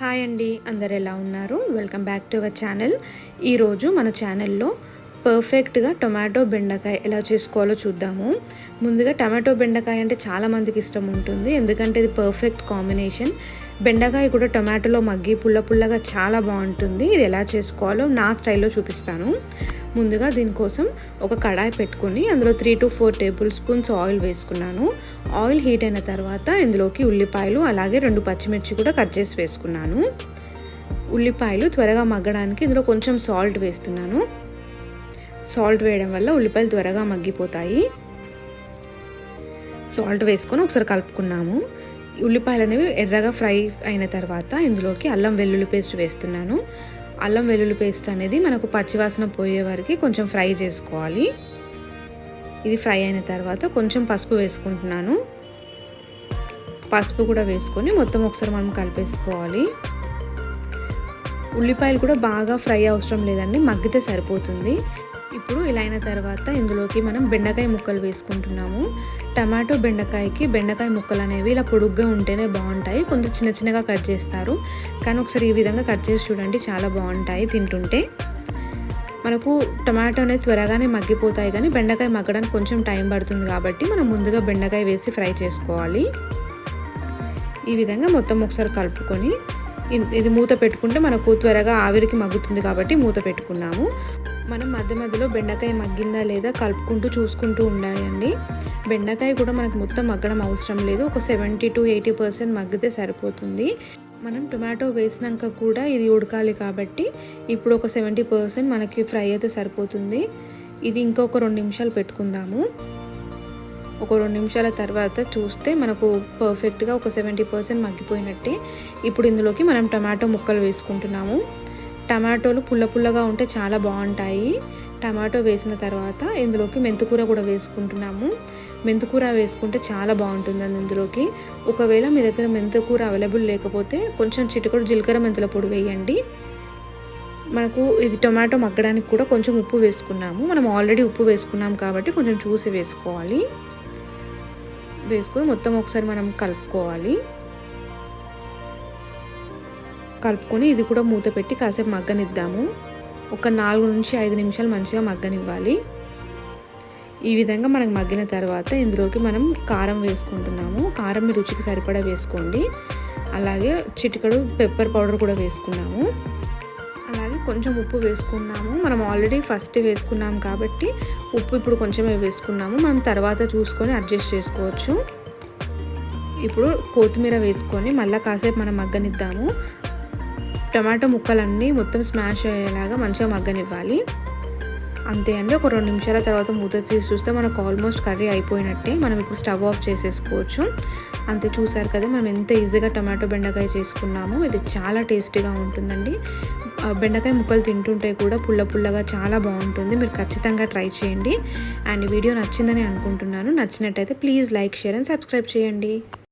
Hi అండి, అందరు ఎలా ఉన్నారు? Welcome back to our channel. ఈరోజు మన ఛానల్లో పర్ఫెక్ట్గా టొమాటో బెండకాయ ఎలా చేసుకోవాలో చూద్దాము. ముందుగా టమాటో బెండకాయ అంటే చాలామందికి ఇష్టం ఉంటుంది, ఎందుకంటే ఇది పర్ఫెక్ట్ కాంబినేషన్. బెండకాయ కూడా టొమాటోలో మగ్గి పుల్ల పుల్లగా చాలా బాగుంటుంది. ఇది ఎలా చేసుకోవాలో నా స్టైల్లో చూపిస్తాను. ముందుగా దీనికోసం ఒక కడాయి పెట్టుకొని అందులో 3 to 4 టేబుల్ స్పూన్స్ ఆయిల్ వేసుకున్నాను. ఆయిల్ హీట్ అయిన తర్వాత ఇందులోకి ఉల్లిపాయలు అలాగే 2 పచ్చిమిర్చి కూడా కట్ చేసి వేసుకున్నాను. ఉల్లిపాయలు త్వరగా మగ్గడానికి ఇందులో కొంచెం సాల్ట్ వేస్తున్నాను. సాల్ట్ వేయడం వల్ల ఉల్లిపాయలు త్వరగా మగ్గిపోతాయి. సాల్ట్ వేసుకొని ఒకసారి కలుపుకున్నాము. ఉల్లిపాయలు అనేవి ఎర్రగా ఫ్రై అయిన తర్వాత ఇందులోకి అల్లం వెల్లుల్లి పేస్ట్ వేస్తున్నాను. అల్లం వెల్లుల్లి పేస్ట్ అనేది మనకు పచ్చివాసన పోయే వరకు కొంచెం ఫ్రై చేసుకోవాలి. ఇది ఫ్రై అయిన తర్వాత కొంచెం పసుపు వేసుకుంటున్నాను. పసుపు కూడా వేసుకొని మొత్తం ఒకసారి మనం కలిపేసుకోవాలి. ఉల్లిపాయలు కూడా బాగా ఫ్రై అవసరం లేదండి, మగ్గితే సరిపోతుంది. ఇప్పుడు ఇలా అయిన తర్వాత ఇందులోకి మనం బెండకాయ ముక్కలు వేసుకుంటున్నాము. టమాటో బెండకాయకి బెండకాయ ముక్కలు అనేవి ఇలా పొడుగ్గా ఉంటేనే బాగుంటాయి. కొంచెం చిన్న చిన్నగా కట్ చేస్తారు, కానీ ఒకసారి ఈ విధంగా కట్ చేసి చూడండి, చాలా బాగుంటాయి తింటుంటే. మనకు టమాటో అనేది త్వరగానే మగ్గిపోతాయి, కానీ బెండకాయ మగ్గడానికి కొంచెం టైం పడుతుంది కాబట్టి మనం ముందుగా బెండకాయ వేసి ఫ్రై చేసుకోవాలి. ఈ విధంగా మొత్తం ఒకసారి కలుపుకొని ఇది మూత పెట్టుకుంటే మనకు త్వరగా ఆవిరికి మగ్గుతుంది కాబట్టి మూత పెట్టుకున్నాము. మనం మధ్య మధ్యలో బెండకాయ మగ్గిందా లేదా కలుపుకుంటూ చూసుకుంటూ ఉండాలండి. బెండకాయ కూడా మనకు మొత్తం మగ్గడం అవసరం లేదు, ఒక 70 to 80% మగ్గితే సరిపోతుంది. మనం టొమాటో వేసినాక కూడా ఇది ఉడకాలి కాబట్టి ఇప్పుడు ఒక 70% మనకి ఫ్రై అయితే సరిపోతుంది. ఇది ఇంకొక 2 నిమిషాలు పెట్టుకుందాము. ఒక 2 నిమిషాల తర్వాత చూస్తే మనకు పర్ఫెక్ట్గా ఒక 70% మగ్గిపోయినట్టే. ఇప్పుడు ఇందులోకి మనం టమాటో ముక్కలు వేసుకుంటున్నాము. టమాటోలు పుల్ల పుల్లగా ఉంటే చాలా బాగుంటాయి. టమాటో వేసిన తర్వాత ఇందులోకి మెంతికూర కూడా వేసుకుంటున్నాము. మెంతికూర వేసుకుంటే చాలా బాగుంటుంది ఇందులోకి. ఒకవేళ మీ దగ్గర మెంతికూర అవైలబుల్ లేకపోతే కొంచెం చిటికెడు జీలకర్ర మెంతుల పొడి వేయండి. మనకు ఇది టొమాటో మగ్గడానికి కూడా కొంచెం ఉప్పు వేసుకున్నాము. మనం ఆల్రెడీ ఉప్పు వేసుకున్నాం కాబట్టి కొంచెం చూసి వేసుకోవాలి. వేసుకొని మొత్తం ఒకసారి మనం కలుపుకోవాలి. కలుపుకొని ఇది కూడా మూత పెట్టి కాసేపు మగ్గనిద్దాము. ఒక 4 నుంచి 5 నిమిషాలు మంచిగా మగ్గనివ్వాలి. ఈ విధంగా మనకు మగ్గిన తర్వాత ఇందులోకి మనం కారం వేసుకుంటున్నాము. కారం మీ రుచికి సరిపడా వేసుకోండి. అలాగే చిటికెడు పెప్పర్ పౌడర్ కూడా వేసుకున్నాము. అలాగే కొంచెం ఉప్పు వేసుకున్నాము. మనం ఆల్రెడీ ఫస్ట్ వేసుకున్నాము కాబట్టి ఉప్పు ఇప్పుడు కొంచెమే వేసుకున్నాము. మనం తర్వాత చూసుకొని అడ్జస్ట్ చేసుకోవచ్చు. ఇప్పుడు కొత్తిమీర వేసుకొని మళ్ళీ కాసేపు మనం మగ్గనిద్దాము. టమాటో ముక్కలన్నీ మొత్తం స్మాష్ అయ్యేలాగా మంచిగా మగ్గనివ్వాలి. అంతే అండి. ఒక 2 నిమిషాల తర్వాత మూత తీసి చూస్తే మనకు ఆల్మోస్ట్ కర్రీ అయిపోయినట్టే. మనం ఇప్పుడు స్టవ్ ఆఫ్ చేసేసుకోవచ్చు. అంతే, చూసారు కదా మనం ఎంత ఈజీగా టమాటో బెండకాయ చేసుకున్నాము. ఇది చాలా టేస్టీగా ఉంటుందండి. బెండకాయ ముక్కలు తింటుంటే కూడా పుల్ల పుల్లగా చాలా బాగుంటుంది. మీరు ఖచ్చితంగా ట్రై చేయండి. అండ్ ఈ వీడియో నచ్చిందని అనుకుంటున్నాను. నచ్చినట్టయితే please like, share and subscribe చేయండి.